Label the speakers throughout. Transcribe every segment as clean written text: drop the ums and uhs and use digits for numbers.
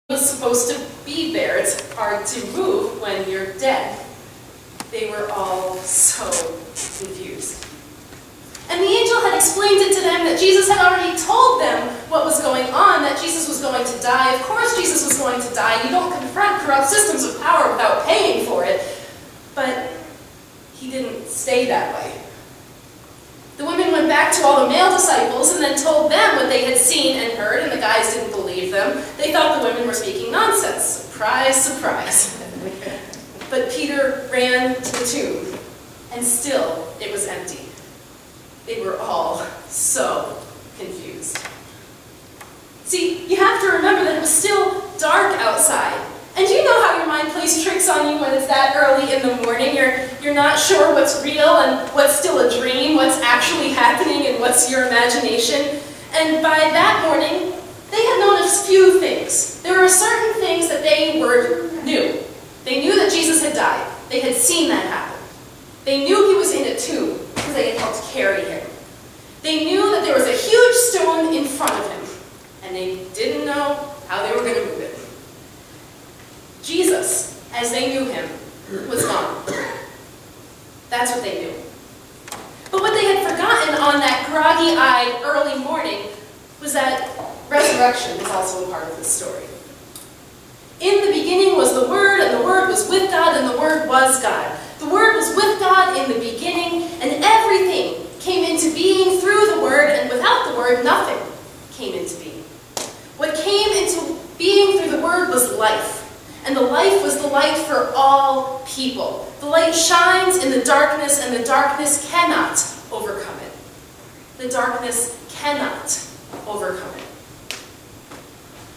Speaker 1: was supposed to be there. It's hard to move when you're dead. They were all so confused. And the angel had explained it to them that Jesus had already told them what was going on, that Jesus was going to die. Of course Jesus was going to die. You don't confront corrupt systems of power without paying for it. But he didn't stay that way. The women went back to all the male disciples and then told them what they had seen and heard, and the guys didn't believe them. They thought the women were speaking nonsense. Surprise, surprise. But Peter ran to the tomb, and still it was empty. They were all so confused. See, you have to remember that it was still dark outside. And you know how your mind plays tricks on you when it's that early in the morning. You're not sure what's real and what's still a dream, what's actually happening and what's your imagination. And by that morning, they had known a few things. There were certain things that they knew. They knew that Jesus had died. They had seen that happen. They knew he was in a tomb because they had helped carry him. They knew that there was a huge stone in front of him, and they didn't know how they were going to move it. Jesus, as they knew him, was gone. That's what they knew. But what they had forgotten on that groggy-eyed early morning was that resurrection is also a part of this story. In the beginning was the Word, and the Word was with God, and the Word was God. The Word was with God in the beginning, and everything came into being through the Word, and without the Word, nothing came into being. What came into being through the Word was life. And the life was the light for all people. The light shines in the darkness, and the darkness cannot overcome it. The darkness cannot overcome it.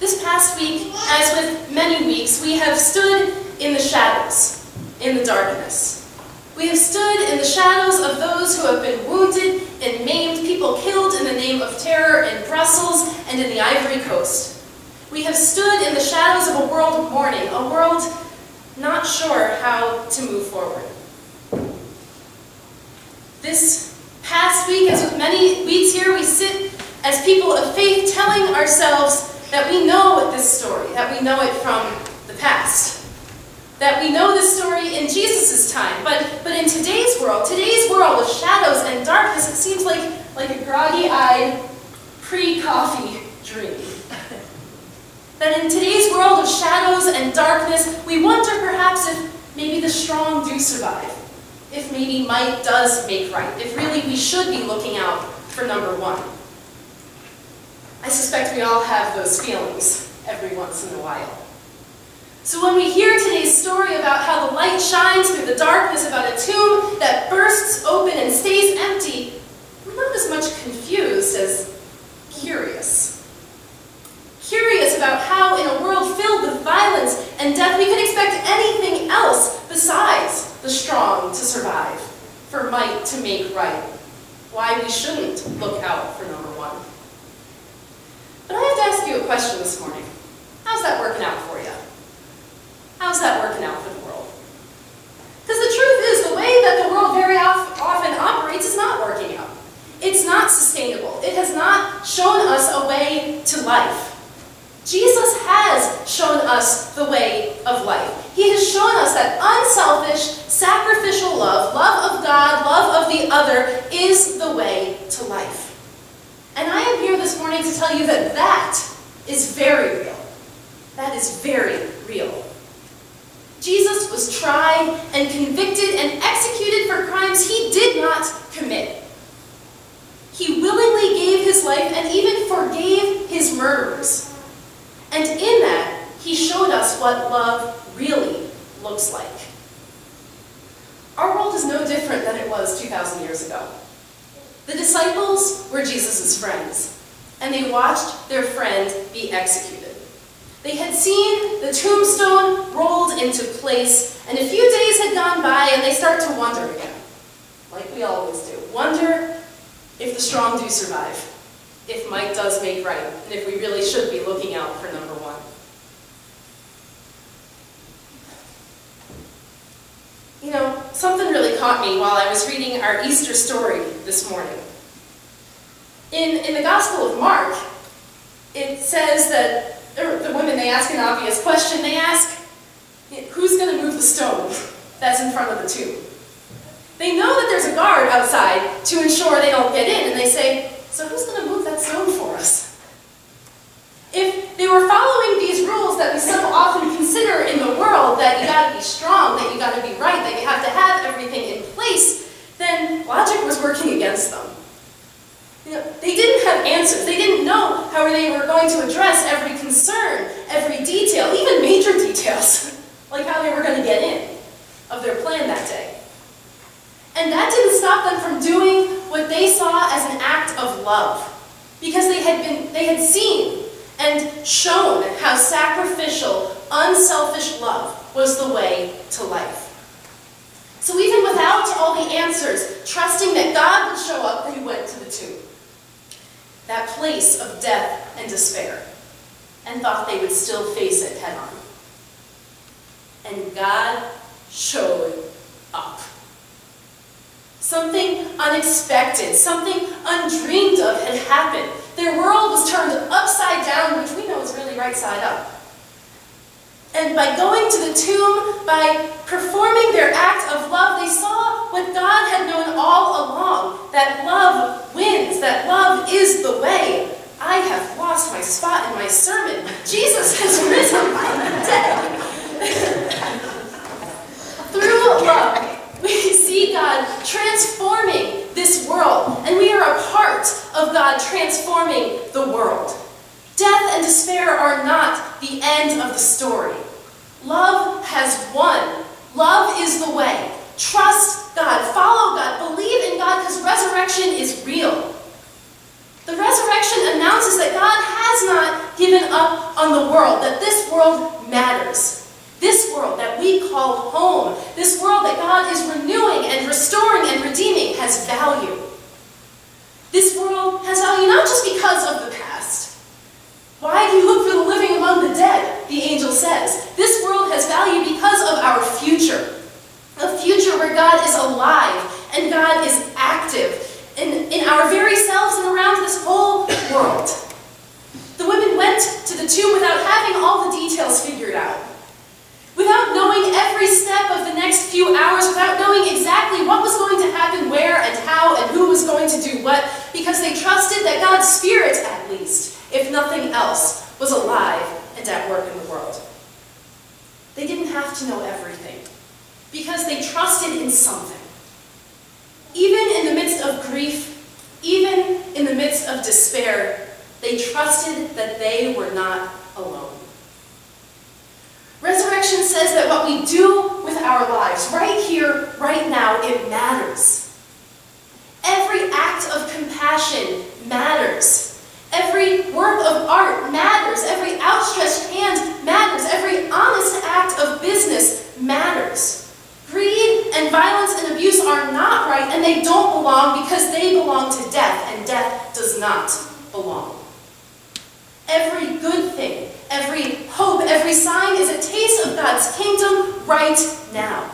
Speaker 1: This past week, as with many weeks, we have stood in the shadows, in the darkness. We have stood in the shadows of those who have been wounded and maimed, people killed in the name of terror in Brussels and in the Ivory Coast. We have stood in the shadows of a world of mourning, a world not sure how to move forward. This past week, as with many weeks here, we sit as people of faith telling ourselves that we know this story, that we know it from the past, that we know this story in Jesus' time. But in today's world of shadows and darkness, it seems like a groggy-eyed, pre-coffee dream. That in today's world of shadows and darkness, we wonder perhaps if maybe the strong do survive, if maybe might does make right, if really we should be looking out for number one. I suspect we all have those feelings every once in a while. So when we hear today's story about how the light shines through the darkness, about a tomb that bursts open and stays empty, we're not as much confused as curious. Curious about how in a world filled with violence and death we could expect anything else besides the strong to survive, for might to make right. Why we shouldn't look out for number one. But I have to ask you a question this morning. How's that working out for you? How's that working out for the world? Because the truth is, the way that the world very often operates is not working out. It's not sustainable. It has not shown us a way to life. Jesus has shown us the way of life. He has shown us that unselfish, sacrificial love, love of God, love of the other, is the way to life. And I am here this morning to tell you that that is very real. That is very real. Jesus was tried and convicted and executed for crimes he did not commit. He willingly gave his life and even forgave his murderers. And in that, he showed us what love really looks like. Our world is no different than it was 2,000 years ago. The disciples were Jesus' friends, and they watched their friend be executed. They had seen the tombstone rolled into place, and a few days had gone by, and they start to wonder again, like we always do. Wonder if the strong do survive. If might does make right, and if we really should be looking out for number one. You know, something really caught me while I was reading our Easter story this morning. In the Gospel of Mark, it says that the women, they ask an obvious question. They ask, who's going to move the stone that's in front of the tomb? They know that there's a guard outside to ensure they don't get in, and they say, so who's going to move that stone for us? If they were following these rules that we so often consider in the world, that you got to be strong, that you got to be right, that you have to have everything in place, then logic was working against them. They didn't have answers. They didn't know how they were going to address every concern, every detail, even major details, like how they were going to get in of their plan that day. And that didn't stop them from doing what they saw as an act of love, because they had seen and shown how sacrificial, unselfish love was the way to life. So even without all the answers, trusting that God would show up, they went to the tomb, that place of death and despair, and thought they would still face it head on. And God showed up. Something unexpected, something undreamed of had happened. Their world was turned upside down, which we know is really right side up. And by going to the tomb, by performing their act of love, they saw what God had known all along, that love wins, that love is the way. I have lost my spot in my sermon. Jesus has risen from the dead. Through love, we see God transforming this world, and we are a part of God transforming the world. Death and despair are not the end of the story. Love has won. Love is the way. Trust God, follow God, believe in God, because resurrection is real. The resurrection announces that God has not given up on the world, that this world matters. This world that we call home, this world that God is renewing and restoring and redeeming, has value. This world has value not just because of the past. Why do you look for the living among the dead? The angel says. This world has value because of our future. A future where God is alive and God is active in our very selves and around this whole world. The women went to the tomb without having all the details figured out. Without knowing every step of the next few hours, without knowing exactly what was going to happen, where and how, and who was going to do what, because they trusted that God's Spirit, at least, if nothing else, was alive and at work in the world. They didn't have to know everything, because they trusted in something. Even in the midst of grief, even in the midst of despair, they trusted that they were not alone. Resurrection says that what we do with our lives, right here, right now, it matters. Every act of compassion matters. Every work of art matters. Every outstretched hand matters. Every honest act of business matters. Greed and violence and abuse are not right, and they don't belong because they belong to death, and death does not belong. Every good thing, every hope, every sign is a taste of God's kingdom right now.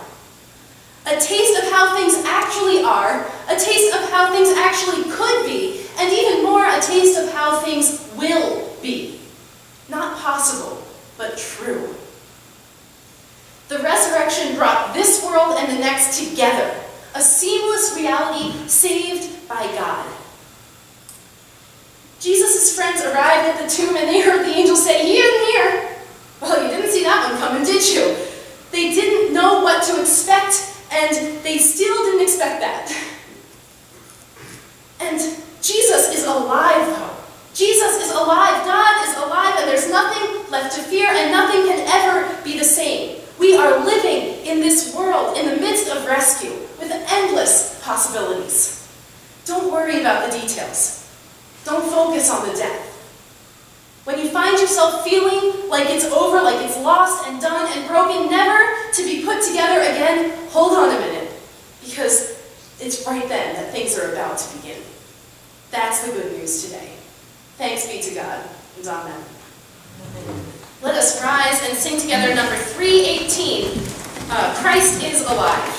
Speaker 1: A taste of how things actually are, a taste of how things actually could be, and even more, a taste of how things will be. Not possible, but true. The resurrection brought this world and the next together, a seamless reality saved by God. Jesus' friends arrived at the tomb and they heard the angel say, "He isn't here." Well, you didn't see that one coming, did you? They didn't know what to expect, and they still didn't expect that. And Jesus is alive, though. Jesus is alive, God is alive, and there's nothing left to fear, and nothing can ever be the same. We are living in this world in the midst of rescue, with endless possibilities. Don't worry about the details. Don't focus on the death. When you find yourself feeling like it's over, like it's lost and done and broken, never to be put together again, hold on a minute, because it's right then that things are about to begin. That's the good news today. Thanks be to God, and amen. Let us rise and sing together number 318, Christ is Alive.